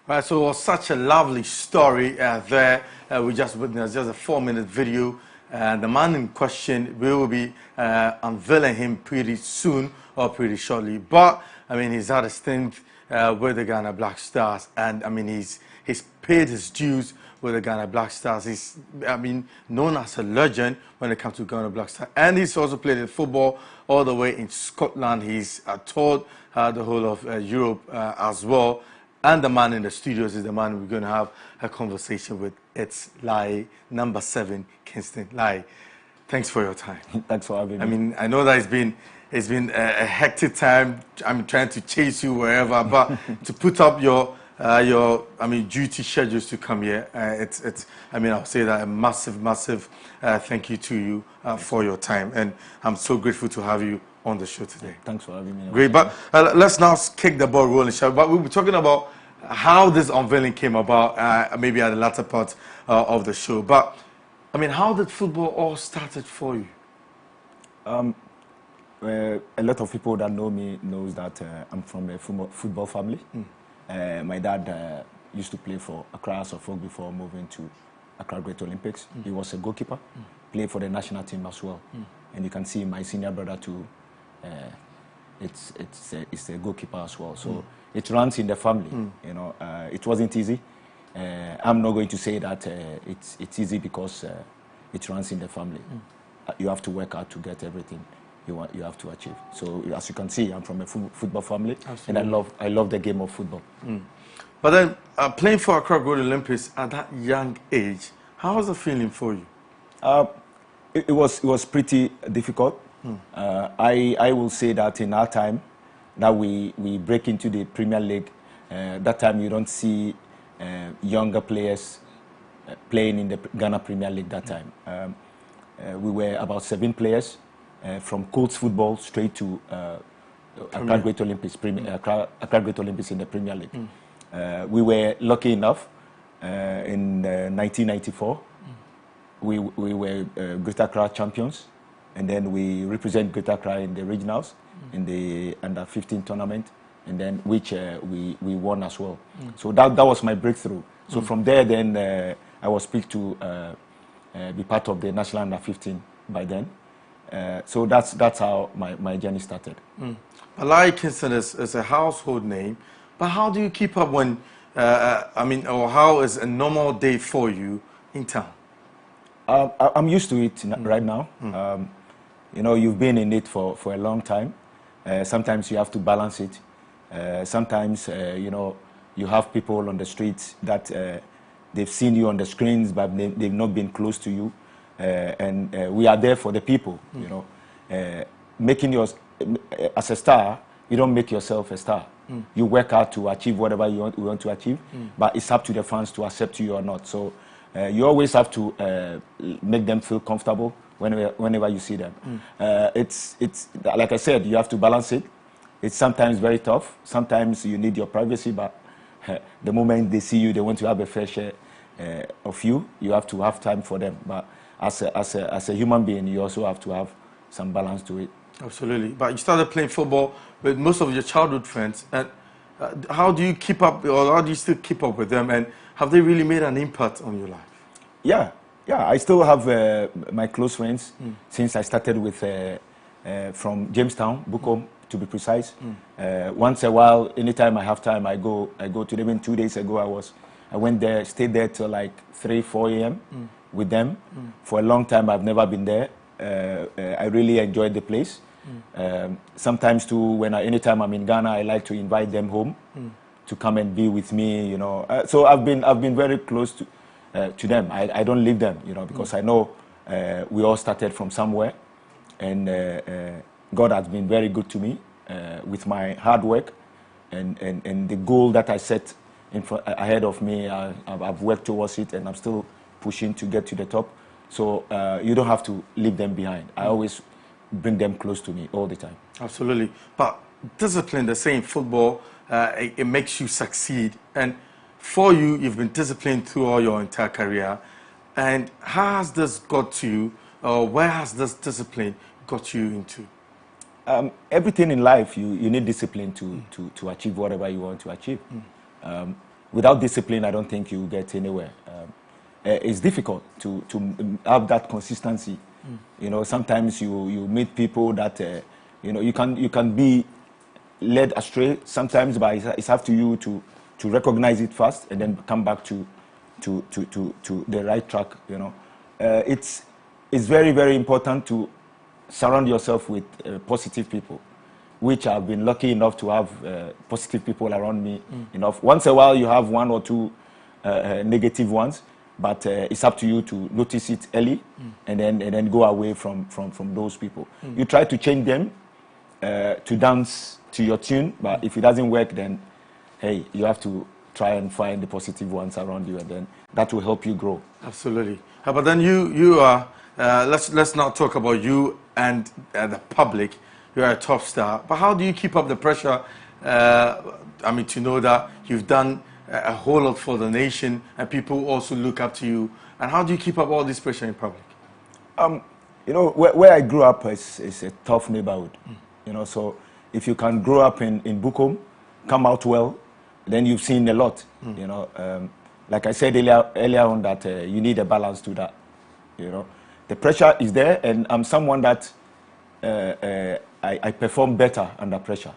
Right, so it was such a lovely story there. We just witnessed just a 4-minute video. And the man in question, we will be unveiling him pretty soon or pretty shortly. But, I mean, he's had a stint with the Ghana Black Stars. And, I mean, he's paid his dues with the Ghana Black Stars. He's, I mean, known as a legend when it comes to Ghana Black Stars. And he's also played in football all the way in Scotland. He's toured the whole of Europe as well. And the man in the studios is the man we're going to have a conversation with. It's Laryea, number 7, Kingston. Laryea, thanks for your time. Thanks for having me. I mean, I know that it's been a hectic time. I'm trying to chase you wherever, but to put up your duty schedules to come here, I mean, I'll say that a massive thank you to you for your time, and I'm so grateful to have you on the show today. Thanks for having me. Great, but let's now kick the ball rolling, shall we? But we'll be talking about how this unveiling came about, maybe at the latter part of the show. But, I mean, how did football all started for you? A lot of people that know me knows that I'm from a football family. My dad used to play for Accra Suffolk before moving to Accra Great Olympics. He was a goalkeeper, played for the national team as well. And you can see my senior brother too. It's a goalkeeper as well, so it runs in the family. You know, it wasn't easy. I'm not going to say that it's easy because it runs in the family. You have to work hard to get everything you have to achieve. So as you can see, I'm from a football family. Absolutely. And I love the game of football. But then playing for Accra Great Olympics at that young age, how was the feeling for you? It was pretty difficult. I will say that in our time, that we break into the Premier League, that time you don't see younger players playing in the Ghana Premier League that time. We were about 7 players from Colts football straight to Accra Great Olympics, Accra Great Olympics in the Premier League. We were lucky enough in 1994. We were Greater Accra champions, and then we represent Greater Accra in the regionals, in the under-15 tournament, and then which we won as well. So that was my breakthrough. So from there, then I was picked to be part of the national under-15 by then. So that's how my journey started. Laryea Kingston is a household name, but how do you keep up when, or how is a normal day for you in town? I'm used to it right now. You know, you've been in it for a long time. Sometimes you have to balance it. Sometimes, you know, you have people on the streets that they've seen you on the screens, but they've not been close to you. And we are there for the people, you know. Making as a star, you don't make yourself a star. You work hard to achieve whatever you want to achieve, but it's up to the fans to accept you or not. So you always have to make them feel comfortable whenever you see them. It's like I said, you have to balance it. It's sometimes very tough. Sometimes you need your privacy, but the moment they see you, they want to have a fair share of you. You have to have time for them. But as a human being, you also have to have some balance to it. Absolutely. But you started playing football with most of your childhood friends. And how do you keep up, or how do you still keep up with them? And have they really made an impact on your life? Yeah. I still have my close friends since I started with from Jamestown, Bukom, to be precise. Once a while, anytime I have time, I go to them. Even 2 days ago, I went there, stayed there till like 3-4 a.m. with them. For a long time, I've never been there. I really enjoyed the place. Sometimes too, anytime I'm in Ghana, I like to invite them home to come and be with me. You know, so I've been very close to them. I don't leave them, you know, because I know we all started from somewhere, and God has been very good to me with my hard work and the goal that I set ahead of me. I've worked towards it, and I'm still pushing to get to the top. So you don't have to leave them behind. I always bring them close to me all the time. Absolutely. But discipline, the same football, it makes you succeed. And for you, you've been disciplined through all your entire career. And how has this got to you, or where has this discipline got you into? Everything in life, you need discipline to achieve whatever you want to achieve. without discipline, I don't think you get anywhere. It's difficult to have that consistency. You know, sometimes you meet people that you know, you can be led astray sometimes, but it's up to you to recognize it first and then come back to the right track. You know, it's very, very important to surround yourself with positive people, which I've been lucky enough to have positive people around me enough. Once in a while, you have one or two negative ones, but it's up to you to notice it early and then go away from those people. You try to change them to dance to your tune, but if it doesn't work, then hey, you have to try and find the positive ones around you, and then that will help you grow. Absolutely. But then you are. Let's not talk about you and the public. You are a top star, but how do you keep up the pressure? I mean, to know that you've done a whole lot for the nation, and people also look up to you. And how do you keep up all this pressure in public? You know, where I grew up is a tough neighborhood. You know, so if you can grow up in Bukom, come out well, then you've seen a lot. You know, like I said earlier on, that you need a balance to that. You know, the pressure is there, and I'm someone that I perform better under pressure.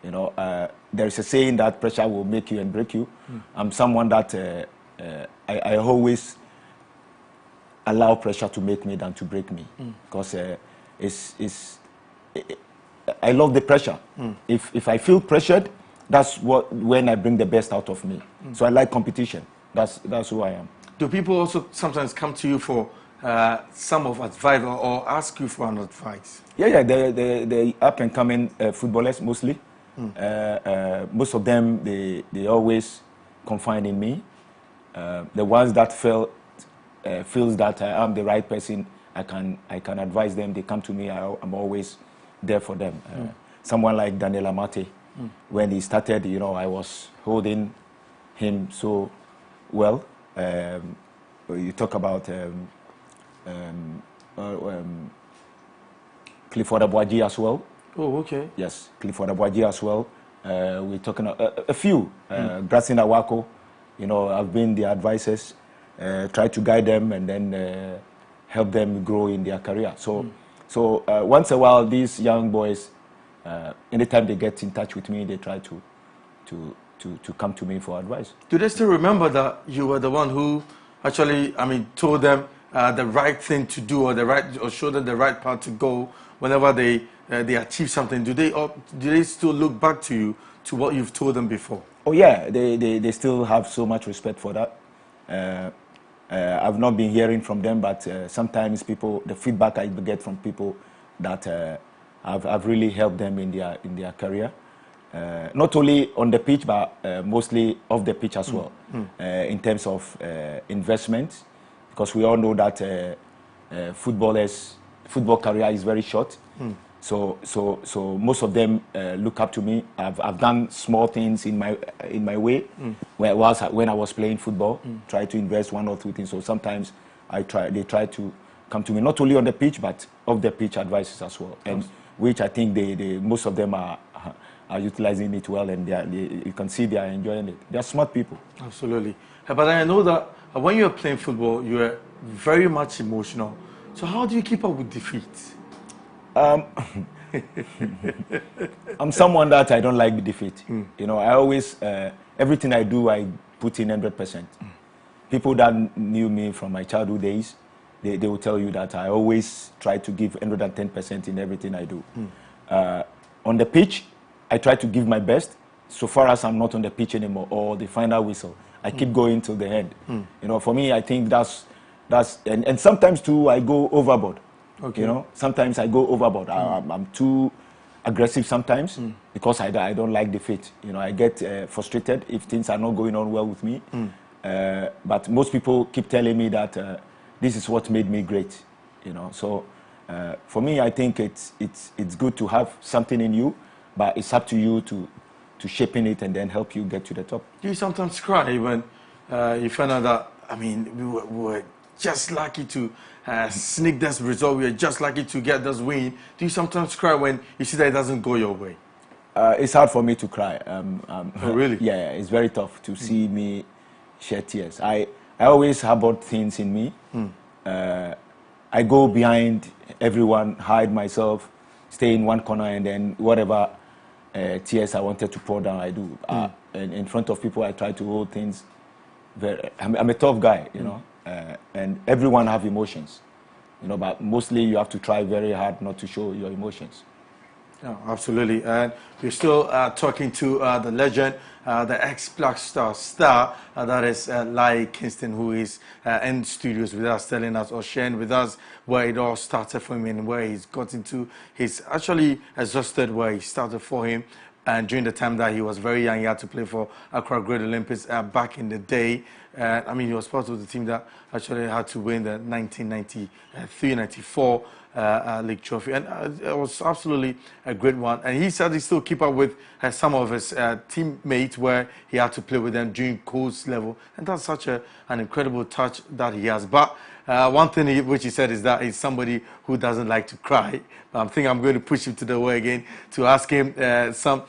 You know, there is a saying that pressure will make you and break you. I'm someone that I always allow pressure to make me than to break me, because I love the pressure. If I feel pressured, that's when I bring the best out of me. So I like competition. That's who I am. Do people also sometimes come to you for some of advice or ask you for an advice? Yeah, the up and coming footballers mostly. Most of them they always confide in me. The ones that feels that I am the right person, I can advise them. They come to me. I'm always there for them. Someone like Daniel Amate, when he started, you know, I was holding him so well. You talk about Clifford Abuaji as well. Oh, okay. Yes, Clifford Abuaji as well. We're talking a few. Gracin Awako, you know, I've been the advisors, try to guide them and then help them grow in their career. So once in a while, these young boys, anytime they get in touch with me, they try to come to me for advice. Do they still remember that you were the one who actually, I mean, told them the right thing to do, or showed them the right path to go whenever they achieve something? Do they still look back to you, to what you've told them before? Oh yeah, they still have so much respect for that. I've not been hearing from them, but sometimes the feedback I get from people that I've really helped them in their career. Not only on the pitch, but mostly off the pitch as well, in terms of investment, because we all know that football career is very short. So most of them look up to me. I've done small things in my way when I was playing football. Try to invest one or two things. So sometimes they try to come to me, not only on the pitch but off the pitch advices as well, and which I think most of them are utilizing it well, and you can see they are enjoying it. They are smart people. Absolutely. But I know that when you are playing football, you are very much emotional. So how do you keep up with defeat? I'm someone that I don't like defeat. You know, I always, everything I do, I put in 100%. People that knew me from my childhood days, they will tell you that I always try to give 110% in everything I do. On the pitch, I try to give my best. So far as I'm not on the pitch anymore, or the final whistle, I keep going till the end. You know, for me, I think that's and sometimes too, I go overboard. Okay. You know, sometimes I go overboard. I'm too aggressive sometimes because I don't like defeat. You know, I get frustrated if things are not going on well with me. But most people keep telling me that this is what made me great. You know, so for me, I think it's good to have something in you, but it's up to you to shaping it and then help you get to the top. Do you sometimes cry when you find out that, I mean, we were just lucky to sneak this result, we were just lucky to get this win? Do you sometimes cry when you see that it doesn't go your way? It's hard for me to cry. Oh, really? Yeah, it's very tough to see me shed tears. I always harbored things in me. I go behind everyone, hide myself, stay in one corner, and then whatever tears I wanted to pour down, I do. And in front of people, I try to hold things. I'm a tough guy, you know, and everyone have emotions, you know, but mostly you have to try very hard not to show your emotions. Yeah, absolutely. And we're still talking to the legend, the ex-Black Star star, that is Laryea Kingston, who is in studios with us, telling us or sharing with us where it all started for him and where he's got into. He's actually exhausted where he started for him. And during the time that he was very young, he had to play for Accra Great Olympics back in the day. I mean, he was part of the team that actually had to win the 1993-94 league trophy, and it was absolutely a great one. And he said he still keep up with some of his teammates where he had to play with them during coach level, and that's such an incredible touch that he has. But one thing which he said is that he's somebody who doesn't like to cry. I think I'm going to push him to the way again to ask him some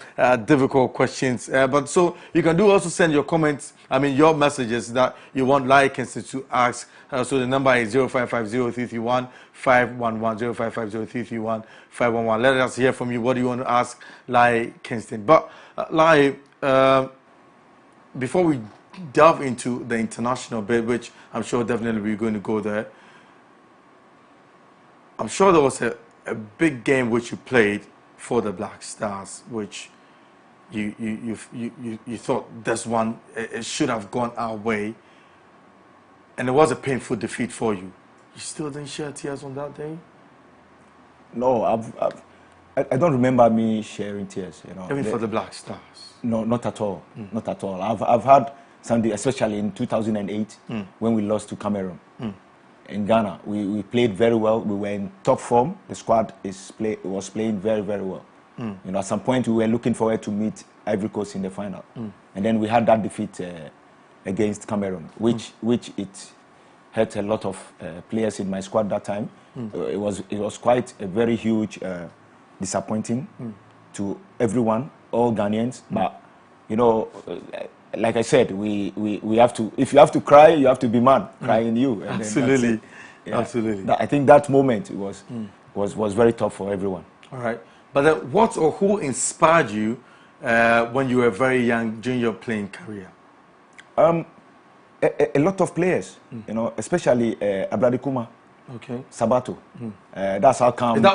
difficult questions. But so you can also send your comments, I mean your messages that you want Laryea Kingston to ask. So the number is 0550-331-511, 0550-331-511. Let us hear from you. What do you want to ask Laryea Kingston? But Laryea, before we delve into the international bit, which I'm sure definitely we're going to go there, I'm sure there was a big game which you played for the Black Stars, which you thought this one it should have gone our way, and it was a painful defeat for you. You still didn't shed tears on that day? No, I don't remember me sharing tears. You know, even for the Black Stars. No, not at all. Not at all. I've had Sunday, especially in 2008 when we lost to Cameroon. In Ghana, we played very well. We were in top form. The squad was playing very, very well. You know, at some point we were looking forward to meet Ivory Coast in the final, and then we had that defeat against Cameroon, which it hurt a lot of players in my squad that time. It was quite a very huge disappointing to everyone, all Ghanaians. But you know, like I said, we have to. If you have to cry, you have to be mad, crying you. And absolutely, yeah. Absolutely. I think that moment was very tough for everyone. All right, but what or who inspired you when you were very young during your playing career? A lot of players, you know, especially Abradikuma. Okay. Sabato. That's how come. The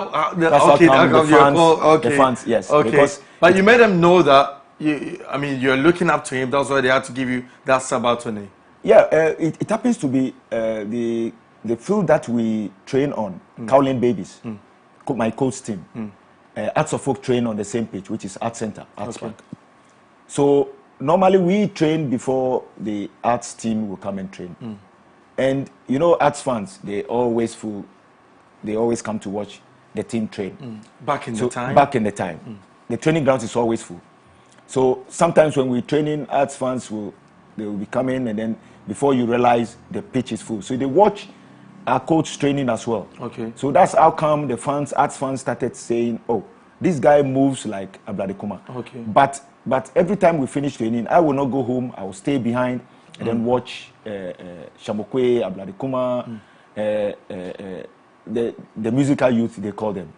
fans, yes. Okay. Because but you made them know that. I mean, you're looking up to him. That's why they had to give you that Sabato name. Yeah, it happens to be the field that we train on, Cowling Babies, my coach team. Arts of Folk train on the same pitch, which is Arts Center, Arts Park. So normally we train before the arts team will come and train. And you know, arts fans, they always come to watch the team train. Back in the time? Back in the time. The training grounds is always full. So sometimes when we're training, arts fans will be coming, and then before you realize the pitch is full. So they watch our coach training as well. Okay. So that's how come the arts fans started saying, oh, this guy moves like Abradikuma. Okay. But every time we finish training, I will not go home. I will stay behind and then watch Shamokwe, Abradikuma, the musical youth, they call them.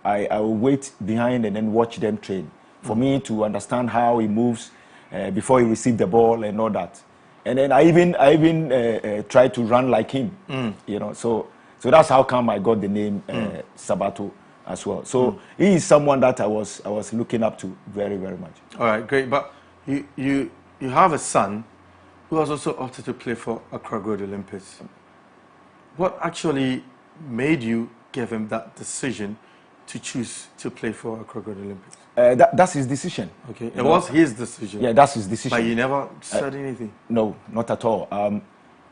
I will wait behind and then watch them train for me to understand how he moves before he receives the ball and all that. And then I even try to run like him, you know. So that's how come I got the name Sabato as well. So he is someone that I was looking up to very, very much. All right, great. But you have a son who has also opted to play for Accra Great Olympics. What actually made you give him that decision to choose to play for Accra Great Olympics? That's his decision. Okay, it was his decision. Yeah, that's his decision. But you never said anything? No, not at all.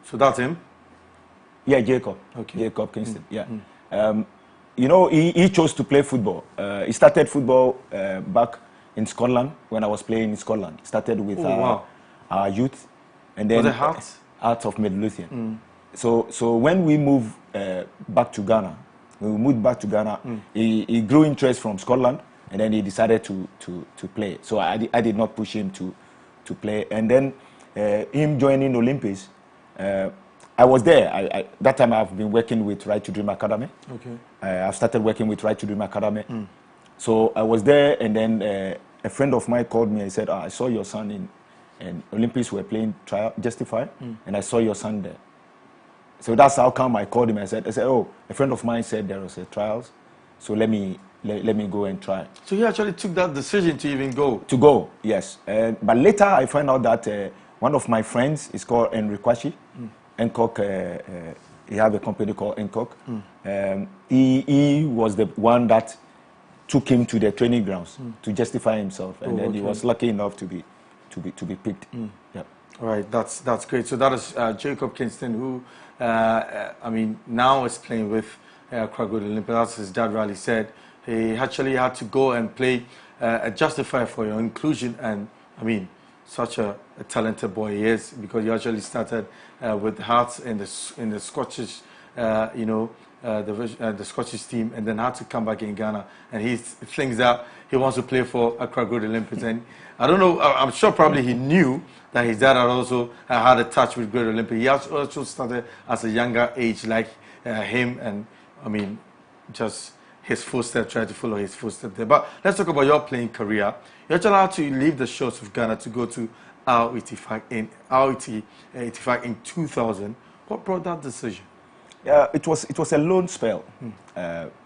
So that's him? Yeah, Jacob. Okay. Jacob Kingston, yeah. You know, he chose to play football. He started football back in Scotland when I was playing in Scotland. Started with our youth. And then Hearts of Midlothian. So when we moved back to Ghana, he grew interest from Scotland. and then he decided to play. So I did not push him to play. And then him joining Olympics, I was there. That time I've been working with Right to Dream Academy. Okay. I've started working with Right to Dream Academy. So I was there, and then a friend of mine called me and said, I saw your son in Olympics, were playing Justify, and I saw your son there. So that's how come I called him. I said, oh, a friend of mine said there was a trials, so let me go and try. So you actually took that decision to even go? To go, yes. But later I found out that one of my friends is called Enrikwashi. Encock, he have a company called Encock. He was the one that took him to the training grounds to justify himself, and then he was lucky enough to be picked. Yeah. All right, that's great. So that is Jacob Kingston, who I mean now is playing with Krakow Olympics. As his dad Riley said, he actually had to go and play a justifier for your inclusion, and I mean such a talented boy he is, because he actually started with Hearts in the Scottish, the Scottish team, and then had to come back in Ghana, and he thinks that he wants to play for Accra Gold Olympics. And I don't know, I'm sure probably he knew that his dad had also had a touch with Great Olympics. He also started as a younger age like him, and I mean just his footsteps, try to follow his footsteps there. But let's talk about your playing career. You actually had to leave the shores of Ghana to go to Al Ittifaq in 2000. What brought that decision? Yeah, it was a loan spell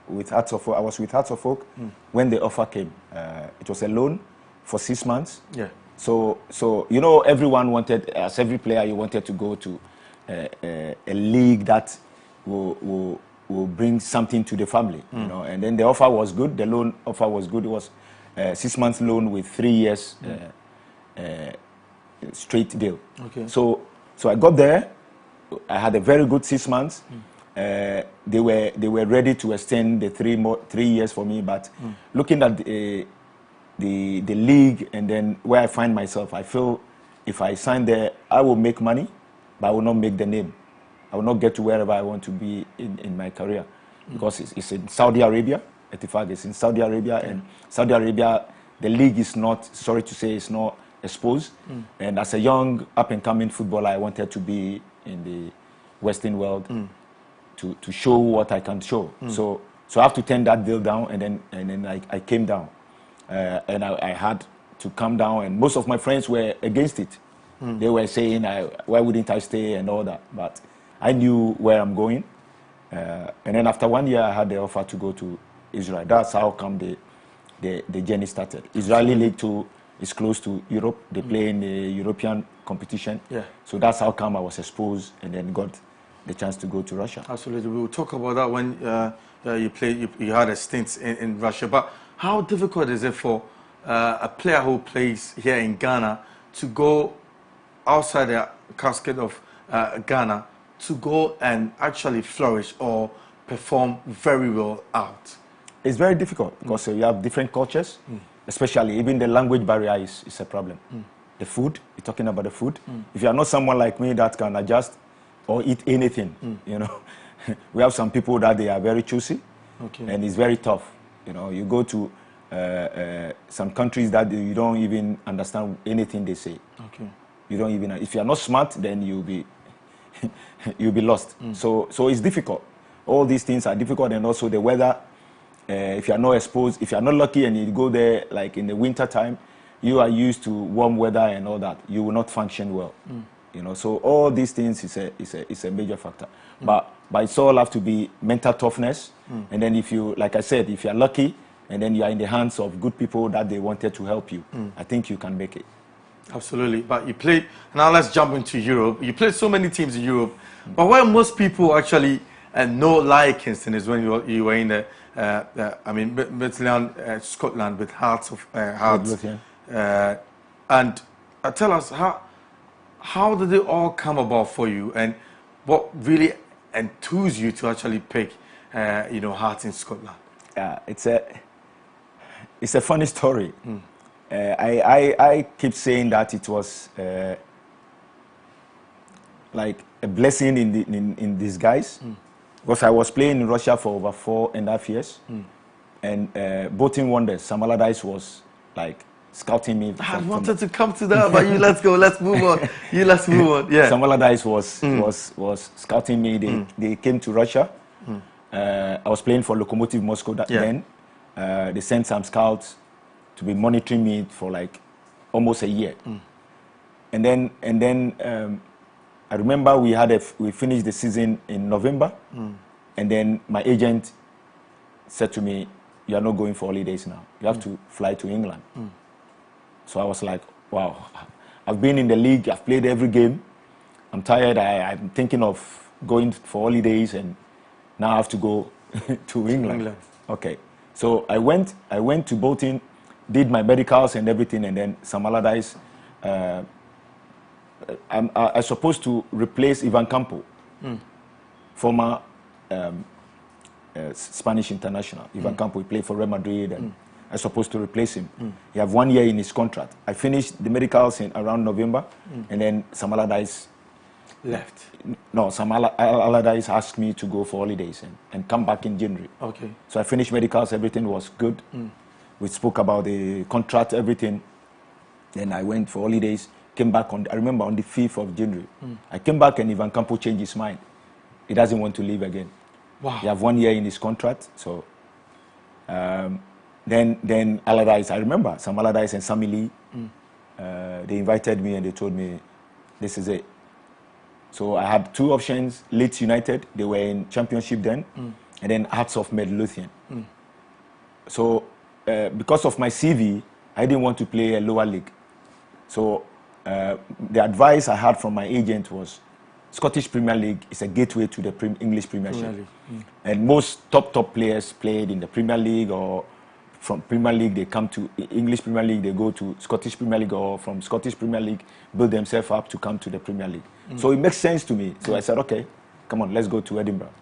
with Hearts of Oak. I was with Hearts of Oak when the offer came. It was a loan for 6 months. Yeah. So you know, everyone wanted, as every player, you wanted to go to a league that will bring something to the family, you know. And then the offer was good. The loan offer was good. It was a 6 month loan with 3 years straight deal. Okay. So I got there. I had a very good 6 months. They were ready to extend the 3 years for me, but looking at the league and then where I find myself, I feel if I sign there, I will make money, but I will not make the name. I will not get to wherever I want to be in my career, because it's in Saudi Arabia. Ittifaq is in Saudi Arabia, and Saudi Arabia, the league is not, sorry to say, it's not exposed. And as a young up-and-coming footballer, I wanted to be in the Western world to show what I can show. So I have to turn that deal down, and then I came down, and I had to come down, and most of my friends were against it. They were saying, why wouldn't I stay and all that, but I knew where I'm going, and then after 1 year I had the offer to go to Israel. That's how come the journey started. Israeli League 2 is close to Europe. They play in the European competition. Yeah. So that's how come I was exposed and then got the chance to go to Russia. Absolutely. We will talk about that when you had a stint in Russia. But how difficult is it for a player who plays here in Ghana to go outside the casket of Ghana to go and actually flourish or perform very well out? It's very difficult because you have different cultures, especially even the language barrier is a problem. The food, you're talking about the food. If you are not someone like me that can adjust or eat anything, you know, we have some people that they are very choosy, and it's very tough. You know, you go to some countries that you don't even understand anything they say. You don't even, if you are not smart, then you'll be lost. So it's difficult. All these things are difficult, and also the weather. If you are not exposed, if you are not lucky, and you go there like in the winter time, you are used to warm weather and all that, you will not function well. You know, so all these things is a major factor. But it's all have to be mental toughness, and then if you, like I said, if you are lucky, and then you are in the hands of good people that they wanted to help you, I think you can make it. Absolutely. But you played, now let's jump into Europe. You played so many teams in Europe, but where most people actually know Laryea Kingston is when you were in the Midland, Scotland with Hearts of Hearts. And tell us, how did it all come about for you, and what really enthused you to actually pick Hearts in Scotland? Yeah, it's a funny story. I keep saying that it was like a blessing in disguise, because I was playing in Russia for over 4.5 years, Bolton Wanderers, Sam Allardyce was like scouting me. I wanted to come to that, but you let's go. Let's move on. Let's move on. Yeah. Sam Allardyce was scouting me. They came to Russia. I was playing for Lokomotiv Moscow then. They sent some scouts to be monitoring me for like almost a year. And then I remember we finished the season in November, and then my agent said to me, "You are not going for holidays now. You have to fly to England." So I was like, "Wow, I've been in the league. I've played every game. I'm tired. I'm thinking of going for holidays, and now I have to go to England." Okay, so I went to Bolton, did my medicals and everything, and then Sam Allardyce. I'm supposed to replace Ivan Campo, former Spanish international. Ivan Campo, he played for Real Madrid, and I'm supposed to replace him. He have 1 year in his contract. I finished the medicals in around November, and then Sam Allardyce left. No, Sam Allardyce asked me to go for holidays and come back in January. Okay. So I finished medicals, everything was good. We spoke about the contract, everything. Then I went for holidays, came back I remember on the 5th of January. I came back and Ivan Campo changed his mind. He doesn't want to leave again. Wow. He have 1 year in his contract. So then Allardyce, I remember Sam Allardyce and Sammy Lee, they invited me and they told me, this is it. So I had two options, Leeds United, they were in championship then, and then Hearts of Midlothian. So because of my CV, I didn't want to play a lower league. So the advice I had from my agent was Scottish Premier League is a gateway to the English Premiership. And most top players played in the Premier League, or from Premier League they come to English Premier League, they go to Scottish Premier League, or from Scottish Premier League build themselves up to come to the Premier League. So it makes sense to me. So I said, okay, come on, let's go to Edinburgh.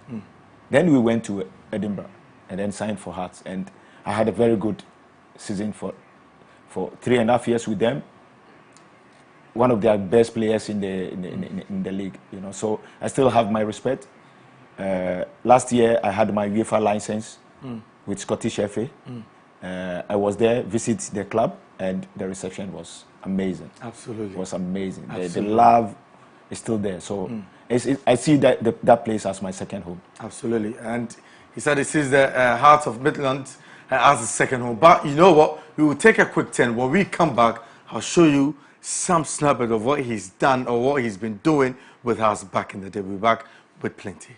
Then we went to Edinburgh and then signed for Hearts. And I had a very good season for 3.5 years with them. One of their best players in the league, you know. So I still have my respect. Last year I had my UEFA license with Scottish FA. I was there, visit the club, and the reception was amazing. Absolutely, it was amazing. Absolutely. The love is still there. So I see that place as my second home. Absolutely, and he said he sees the Heart of Midlands as a second home. But you know what? We will take a quick turn. When we come back, I'll show you some snippet of what he's done or what he's been doing with us back in the day. We'll be back with plenty.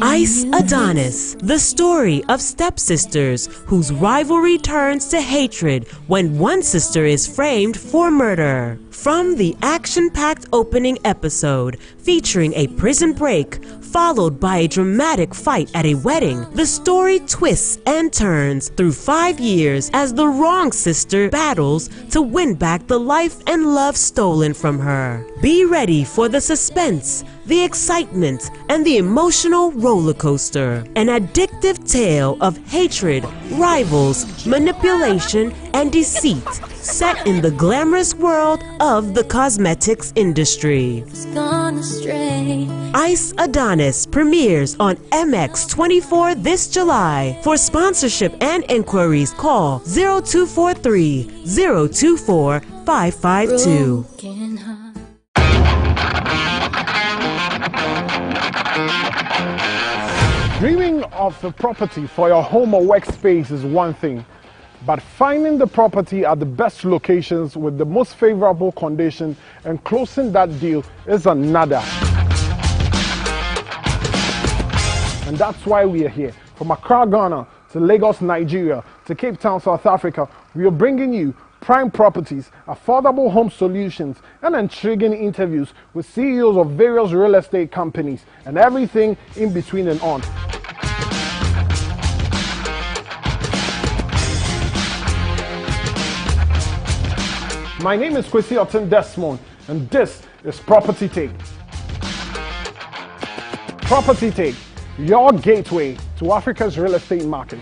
Ice Adonis, the story of stepsisters whose rivalry turns to hatred when one sister is framed for murder. From the action-packed opening episode featuring a prison break followed by a dramatic fight at a wedding, the story twists and turns through 5 years as the wrong sister battles to win back the life and love stolen from her. Be ready for the suspense, the excitement, and the emotional roller coaster. An addictive tale of hatred, rivals, manipulation, and deceit, set in the glamorous world of the cosmetics industry. Ice Adonis premieres on MX24 this July. For sponsorship and inquiries, call 0243 024 552. Dreaming of a property for your home or workspace is one thing, but finding the property at the best locations with the most favorable condition and closing that deal is another. And that's why we are here From Accra, Ghana, to Lagos, Nigeria, to Cape Town, South Africa, we are bringing you prime properties, affordable home solutions, and intriguing interviews with CEOs of various real estate companies and everything in between and on. My name is Kwesi Otten Desmond, and this is Property Take. Property Take, your gateway to Africa's real estate market.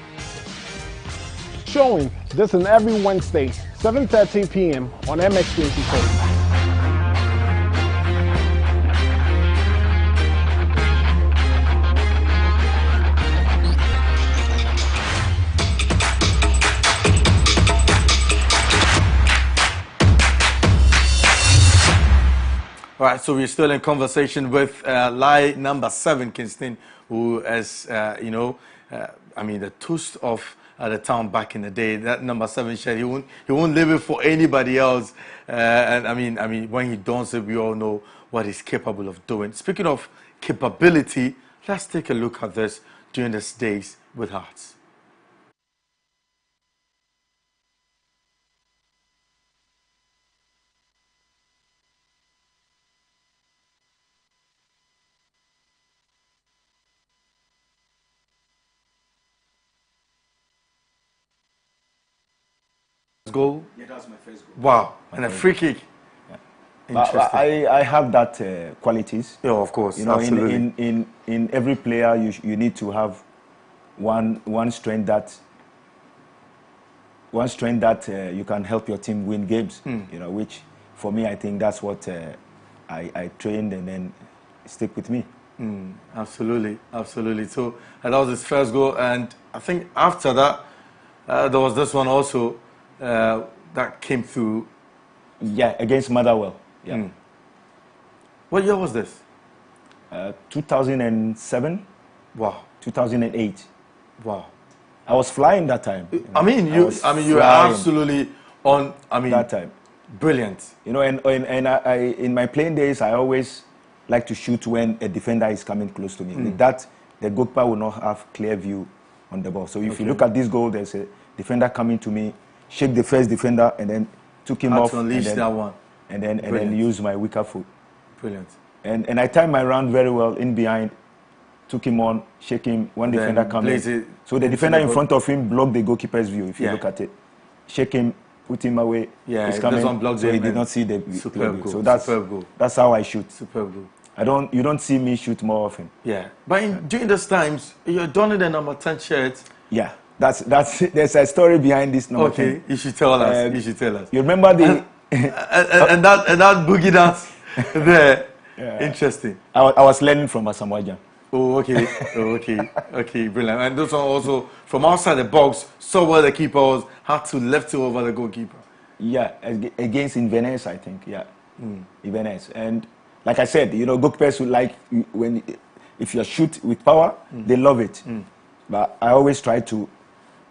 Showing this and every Wednesday, 7:30 p.m. on MX24. All right, so we're still in conversation with lie number 7, Kingston, who is, I mean, the toast of the town back in the day. That number 7 shirt, he won't leave it for anybody else. And I mean, when he dons it, we all know what he's capable of doing. Speaking of capability, let's take a look at this during these days with Hearts. Goal? Yeah, that was my first goal. Wow, and a free kick. Yeah. Interesting. I have that qualities. Yeah, of course. You know, absolutely. in every player, you need to have one strength that you can help your team win games. You know, which for me, I think that's what I trained and then stick with me. Absolutely, absolutely. So that was his first goal, and I think after that there was this one also. That came through. Yeah, against Motherwell. Yeah. What year was this? 2007. Wow. 2008. Wow. I was flying that time. I mean, you were absolutely on. I mean, that time. Brilliant. You know, and I in my playing days, I always like to shoot when a defender is coming close to me. With that, the goalkeeper will not have clear view on the ball. So if you look at this goal, there's a defender coming to me. Shake the first defender and then took him off. To unleash that one. And then use my weaker foot. Brilliant. And I timed my round very well in behind, took him on, shake him, one defender coming. So the defender in front of him blocked the goalkeeper's view, if you look at it. Shake him, put him away. Yeah, he's coming, one blocked so he him did not see the superb goal. So that's how I shoot. Superb goal. You don't see me shoot more often. Yeah. But during those times, you're donning the number 10 shirt. Yeah. There's a story behind this number. Okay, 10. You should tell us. You should tell us. You remember the and that boogie dance there. Yeah. Interesting. I was learning from Asamoah. Oh, okay. Okay, brilliant. And those are also from outside the box, saw where the keeper was, had to left it over the goalkeeper. Yeah, against Inverness, I think. Yeah, Inverness. And like I said, you know, goalkeepers who like if you shoot with power, they love it. But I always try to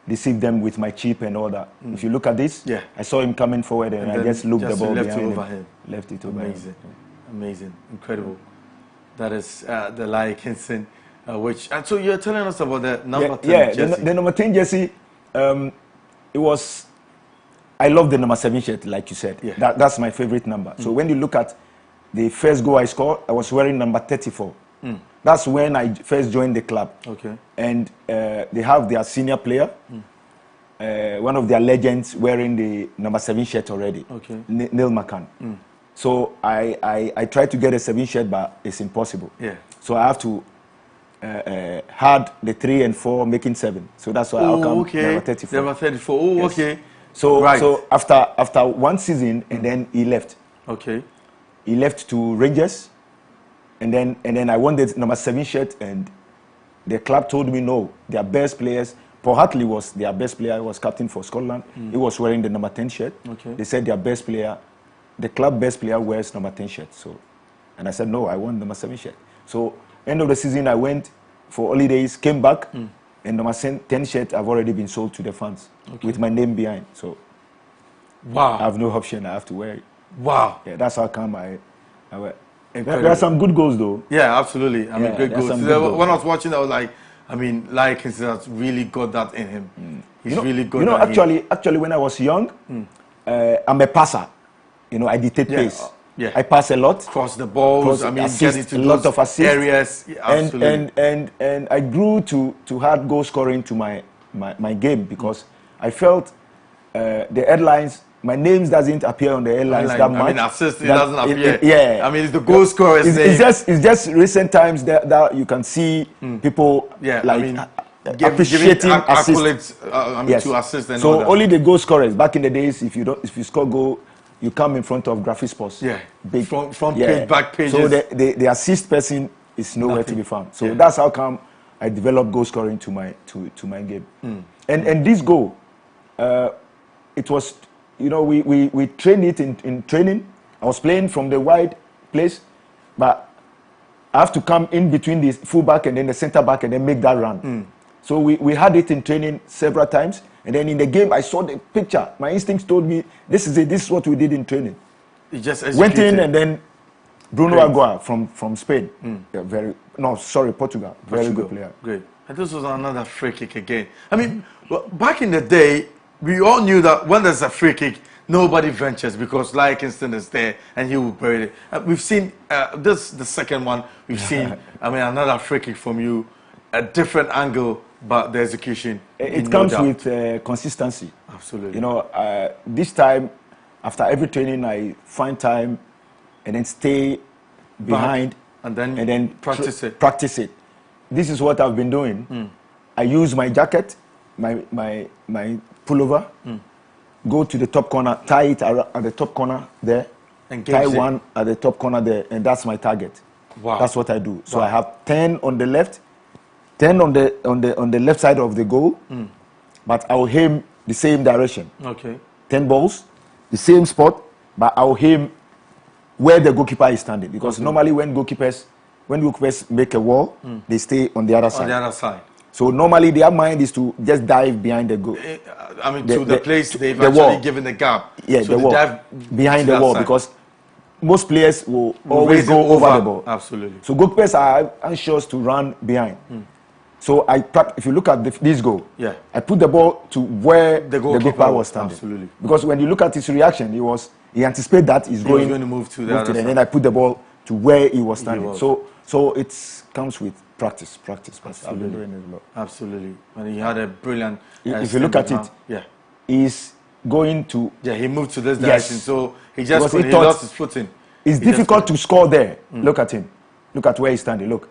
deceive them with my chip and all that. If you look at this, I saw him coming forward and I just looked the ball behind him. Left it over him. Amazing, incredible. That is the Laryea Kingston, which. And so you're telling us about the number 10 jersey. The number 10 jersey. It was. I love the number 7 shirt, like you said. Yeah. That's my favorite number. So when you look at the first goal I scored, I was wearing number 34. That's when I first joined the club. Okay. And they have their senior player, one of their legends, wearing the number 7 shirt already. Okay. Neil McCann. So I tried to get a 7 shirt, but it's impossible. Yeah. So I have to had the 3 and 4 making 7. So that's why I'll come number 34. Number 34. Oh, yes. Okay. So after one season, and then he left. Okay. He left to Rangers. And then I won the number 7 shirt, and the club told me no, their best players. Paul Hartley was their best player. He was captain for Scotland. He was wearing the number 10 shirt. Okay. They said their best player, the club best player wears number 10 shirt. So, and I said no, I want number 7 shirt. So end of the season, I went for holidays, came back, and number 10 shirt have already been sold to the fans with my name behind. So wow, I have no option. I have to wear it. Wow. Yeah, that's how come I wear. There are some good goals, though. Yeah, absolutely. I mean, great goals. When I was watching, I was like, I mean, Laryea Kingston has really got that in him. He's really good. Actually, when I was young, I'm a passer. You know, I dictate pace. I pass a lot. Cross the balls. I mean, get into a lot of assists. Areas. Yeah, absolutely. And I grew to add goal scoring to my game because I felt the headlines. My name doesn't appear on the headlines that much. I mean, assist it doesn't appear. I mean, it's the goal scorer's name. It's just recent times that you can see people appreciating assists. To assist and so only the goal scorers. Back in the days, if you score goal, you come in front of graphic sports. Yeah, big front page, back pages. So the assist person is nowhere to be found. So that's how come I developed goal scoring to my game. And this goal, it was, you know, we trained it in training. I was playing from the wide place, but I have to come in between the fullback and then the centre back and then make that run. So we had it in training several times. And then in the game, I saw the picture. My instincts told me, this is it. This is what we did in training. You just went in, and then Bruno Agua from Spain. Portugal. Very good player. Great. And this was another free kick again. I mean, back in the day, we all knew that when there's a free kick, nobody ventures because Laryea Kingston is there and he will bury it. We've seen the second one. We've seen, another free kick from you, a different angle. But the execution, it comes with consistency. Absolutely. You know, this time, after every training, I find time and then stay behind and then practice it. This is what I've been doing. I use my jacket, my pullover, go to the top corner, tie it at the top corner there, tie one at the top corner there, and that's my target. Wow. That's what I do. So I have 10 on the left. 10 on the left side of the goal, but I'll aim the same direction. Okay. 10 balls, the same spot, but I'll aim where the goalkeeper is standing. Because normally when goalkeepers make a wall, they stay on the other side. On the other side. So normally their mind is to just dive behind the goal. The place they've actually given the gap. Yeah, so the wall. Dive behind the wall, because most players will always go over the ball. Absolutely. So goalkeepers are anxious to run behind. So if you look at this goal, I put the ball to where the goalkeeper was standing. Absolutely. Because when you look at his reaction, he anticipated that he's going to move to the other side. And then I put the ball to where he was standing. So it comes with practice. Absolutely. I've been doing it a lot. Absolutely. And he had a brilliant. If you look at it, he's going to. Yeah, he moved to this direction. So he lost his footing. It's difficult to score there. Look at him. Look at where he's standing. Look,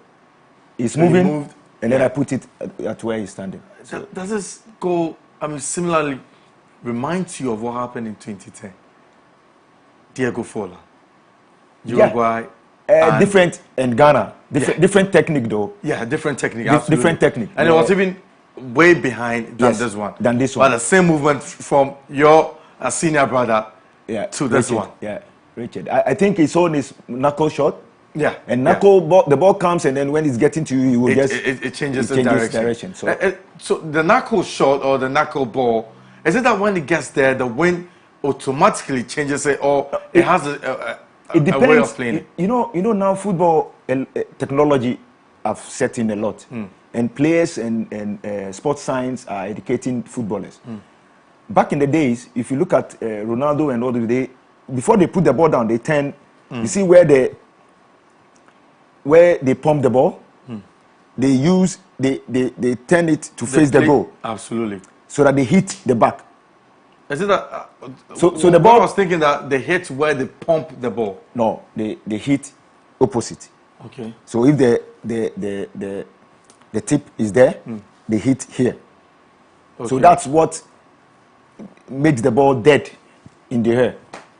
he's moving. And then I put it at where he's standing. So does this goal, similarly reminds you of what happened in 2010? Diego Forlan, Uruguay. Different in Ghana. Different technique though. Yeah, different technique. Different technique. And it was even way behind than this one. Than this one. But the same movement from your senior brother to this one. Yeah, Richard. I think his own is knuckle shot. Yeah. And knuckle the ball comes, and then when it's getting to you, it changes the direction. So the knuckle shot or the knuckle ball, is it that when it gets there, the wind automatically changes it, or it has a way of playing it? You know now football technology have set in a lot, and players and sports science are educating footballers. Back in the days, if you look at Ronaldo and all the before they put the ball down, they turn. You see where they pump the ball, they turn it to face the goal. Absolutely. So that they hit the back. Is it that? So the ball. I was thinking that they hit where they pump the ball. No, they hit opposite. Okay. So if the tip is there, they hit here. Okay. So that's what makes the ball dead in the air.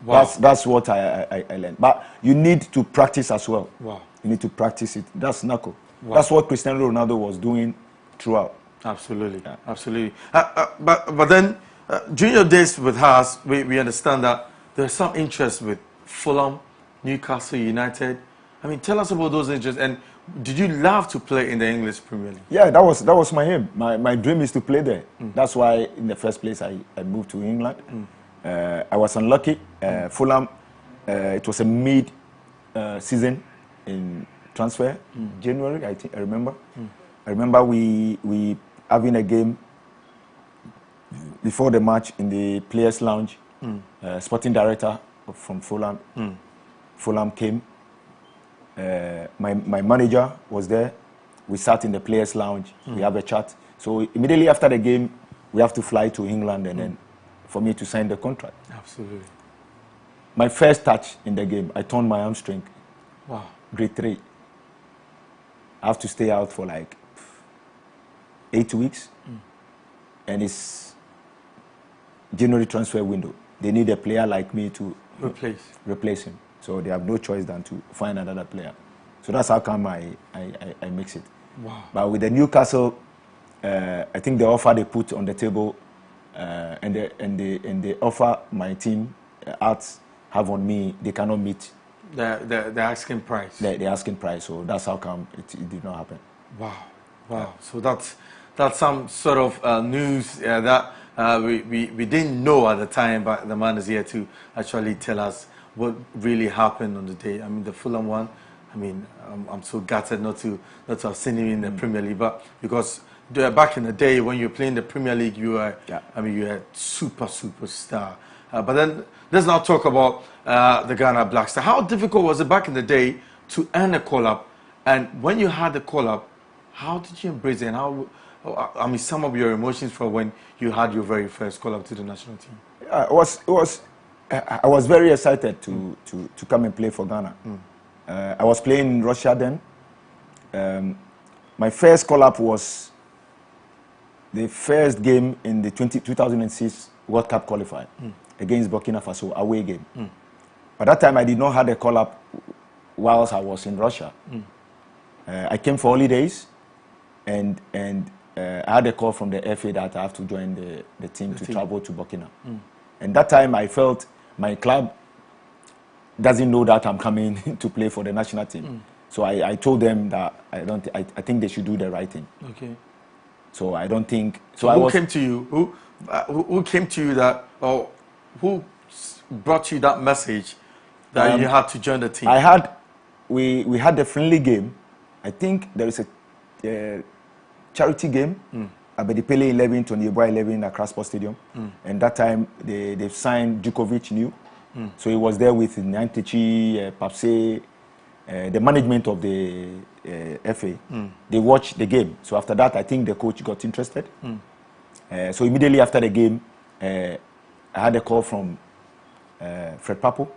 Wow. That's what I learned. But you need to practice as well. Wow. You need to practice it. That's knuckle. Wow. That's what Cristiano Ronaldo was doing throughout. Absolutely, absolutely. But then during your days with us, we understand that there's some interest with Fulham, Newcastle United. Tell us about those interests. And did you love to play in the English Premier League? Yeah, that was my aim. My dream is to play there. That's why in the first place I moved to England. I was unlucky. Fulham, it was a mid season in transfer, January, I remember. I remember we having a game before the match in the players' lounge. Sporting director from Fulham came. My manager was there. We sat in the players' lounge. We have a chat. So immediately after the game, we have to fly to England and then for me to sign the contract. Absolutely. My first touch in the game, I torn my hamstring. Wow. Grade 3. I have to stay out for like 8 weeks. And it's January transfer window. They need a player like me to replace him. So they have no choice than to find another player. So that's how come I mix it. Wow. But with the Newcastle, I think the offer they put on the table and the offer my team have on me, they cannot meet the asking price. The asking price. So that's how come it did not happen. Wow. Wow. So that's some sort of news that we didn't know at the time, but the man is here to actually tell us what really happened on the day. I mean, the Fulham one, I mean, I'm so gutted not to have seen him in the Premier League, but because back in the day when you were playing the Premier League, you were, I mean, you were a superstar. But then let's now talk about the Ghana Black Star. How difficult was it back in the day to earn a call-up? And when you had the call-up, how did you embrace it? And how, I mean, some of your emotions for when you had your very first call-up to the national team? I was very excited to come and play for Ghana. I was playing in Russia then. My first call-up was the first game in the 2006 World Cup qualifier against Burkina Faso, away game. By that time, I did not have a call-up whilst I was in Russia. I came for holidays, and I had a call from the FA that I have to join the team to travel to Burkina. And that time, I felt my club doesn't know that I'm coming to play for the national team. So I told them that I think they should do the right thing. Okay. So I don't think. So who came to you? Who came to you that, or who brought you that message that you had to join the team? We had a friendly game. I think there is a charity game. Abedipele 11 to Nieboa 11 at Accra Stadium. And that time they signed Djokovic new. So he was there with Nyantechi, Papse, the management of the FA. They watched the game. So after that, I think the coach got interested. So immediately after the game, I had a call from Fred Papo,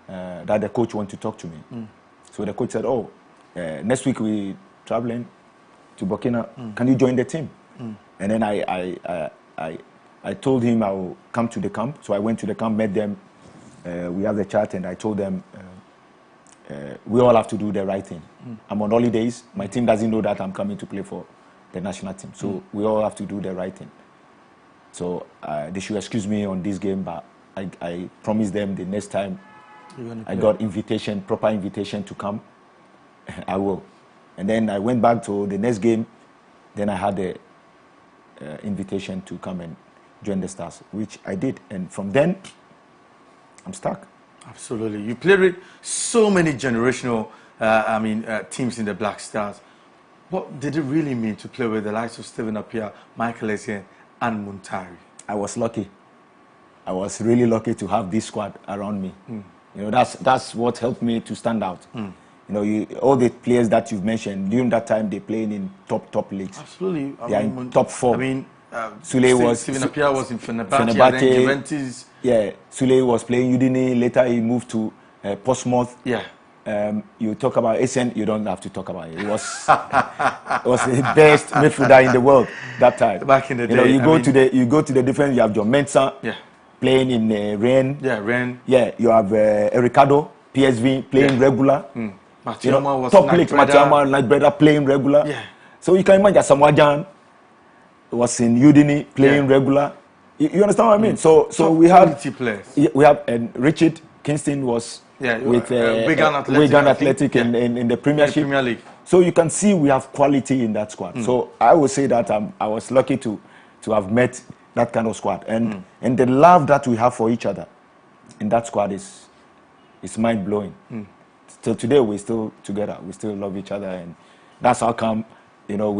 that the coach wanted to talk to me. So the coach said, "Oh, next week we traveling to Burkina. Can you join the team?" And then I told him I will come to the camp. So I went to the camp, met them. We have the chat, and I told them we all have to do the right thing. I'm on holidays. My team doesn't know that I'm coming to play for the national team. So we all have to do the right thing. So they should excuse me on this game, but I promised them the next time I got invitation, proper invitation to come, I will. And then I went back to the next game. Then I had the invitation to come and join the Stars, which I did. And from then, I'm stuck. Absolutely. You played with so many generational teams in the Black Stars. What did it really mean to play with the likes of Stephen Appiah, Michael Essien, and Muntari? I was lucky. I was really lucky to have this squad around me. You know, that's what helped me to stand out. You know, all the players that you've mentioned, during that time, they played in top leagues. Absolutely. They are in top 4. I mean, Stephen Appiah was in Fenerbahce, then Juventus. Yeah, Sule was playing Udine. Later, he moved to Portsmouth. Yeah. You talk about Essien, you don't have to talk about it. It was the best midfielder in the world that time. Back in the day. You know, you go to the difference. You have John Mensah playing in Rennes. Yeah, Rennes. Yeah, you have Ricardo, PSV playing regular. Matiama was top league. Matiama, Nightbrother playing regular. Yeah. So you can imagine Samoa was in Udine playing regular. You understand what I mean? So we have players. We have Richard Kingston was with Wigan Athletic in the Premiership. Premier League. So you can see we have quality in that squad. So I would say that I was lucky to have met that kind of squad, and the love that we have for each other in that squad is mind blowing. Till today we're still together. We still love each other, and that's how come you know,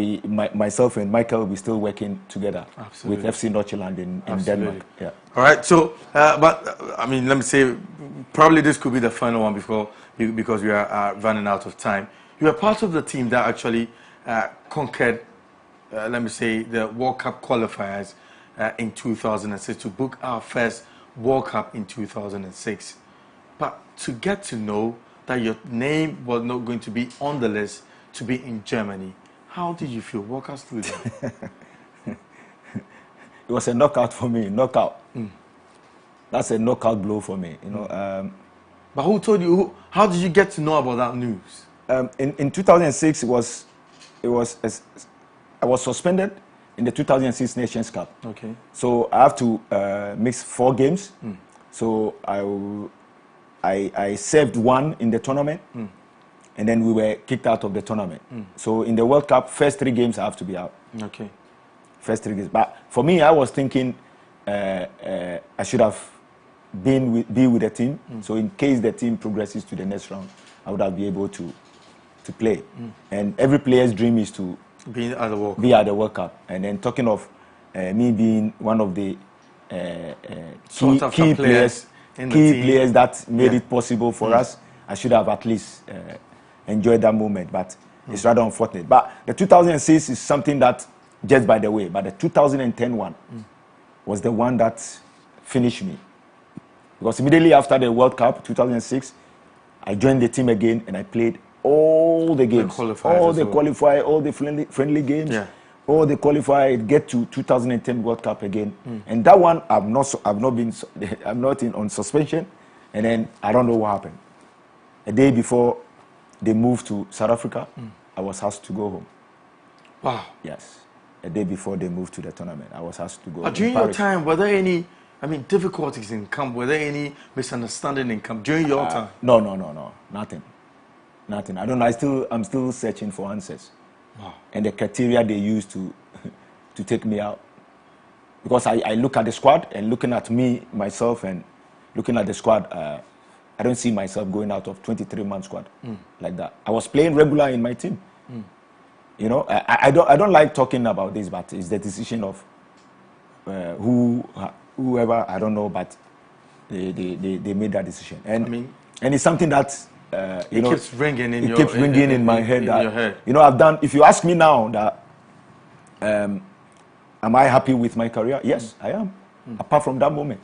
myself and Michael, we're still working together Absolutely. with FC Nordjylland in Denmark. Yeah. All right. So, but I mean, let me say, probably this could be the final one because we are running out of time. You are part of the team that actually conquered, let me say, the World Cup qualifiers in 2006 to book our first World Cup in 2006. But to get to know that your name was not going to be on the list to be in Germany, how did you feel? Walk us through that. It was a knockout for me, knockout. That's a knockout blow for me, you know. But who told you? How did you get to know about that news? In 2006, I was suspended in the 2006 Nations Cup. Okay. So I have to mix 4 games. So I served 1 in the tournament, and then we were kicked out of the tournament. So in the World Cup, first 3 games I have to be out. Okay. First 3 games. But for me, I was thinking I should have be with the team. So in case the team progresses to the next round, I would have been able to play. And every player's dream is to be at the World Cup. And then talking of me being one of the key players that made it possible for us, I should have at least enjoyed that moment. But it's rather unfortunate. But the 2006 is something that, just by the way, but the 2010 one was the one that finished me. Because immediately after the World Cup, 2006, I joined the team again and I played all the games, all the qualifier, all the friendly games, all the qualifier. Get to 2010 World Cup again, and that one I'm not on suspension, and then I don't know what happened. A day before they moved to South Africa, I was asked to go home. Wow. Yes, a day before they moved to the tournament, I was asked to go. During your time, were there any? I mean, difficulties in camp? Were there any misunderstanding in camp during your time? No, nothing. I don't know. I'm still searching for answers. Wow. And the criteria they used to take me out. Because I look at the squad and looking at myself and looking at the squad, I don't see myself going out of 23-man squad like that. I was playing regular in my team. You know, I don't like talking about this, but it's the decision of whoever, I don't know, but they made that decision. And it's something that it keeps ringing in my head. You know, if you ask me now that am I happy with my career? Yes, I am. Apart from that moment,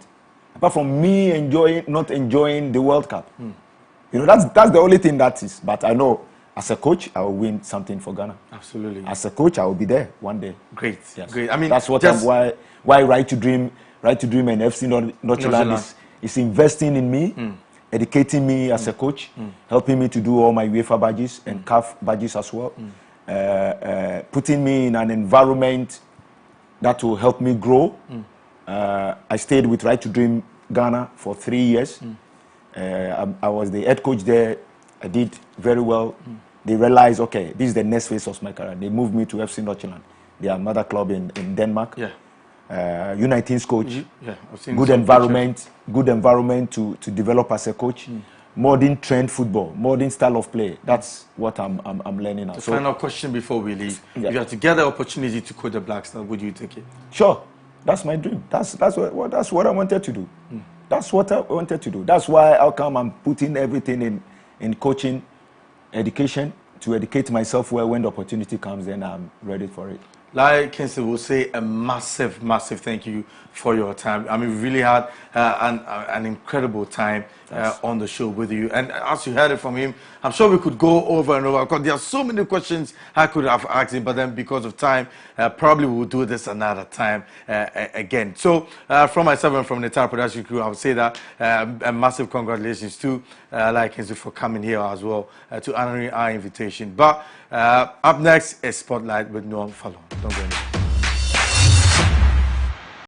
apart from me not enjoying the World Cup, you know, that's the only thing that is. But I know as a coach, I will win something for Ghana. Absolutely. As a coach, I will be there one day. Great. Yes. Great. I mean, that's why Right to Dream and FC Nordjylland is investing in me. Educating me as a coach, helping me to do all my UEFA badges and CAF badges as well, putting me in an environment that will help me grow. I stayed with Right to Dream Ghana for 3 years. I was the head coach there. I did very well. They realized, okay, this is the next phase of my career. They moved me to FC Nordjylland. They are another club in Denmark. U19's coach, good environment to develop as a coach, modern trend football, modern style of play. That's what I'm learning now. The final question before we leave: if you had to get the opportunity to coach the Black Stars, would you take it? Sure, that's my dream. That's what I wanted to do. That's what I wanted to do. That's why I'm putting everything in coaching, education, to educate myself well. When the opportunity comes, then I'm ready for it. Like Kingston will say, a massive thank you for your time. I mean, we really had an incredible time on the show with you. And as you heard it from him, I'm sure we could go over and over, because there are so many questions I could have asked him, but then because of time, probably we'll do this another time again. So from myself and from the entire production crew, I would say that a massive congratulations to Laryea Kingston for coming here as well, to honoring our invitation. But up next is Spotlight with Noam Fallon. Don't go anywhere.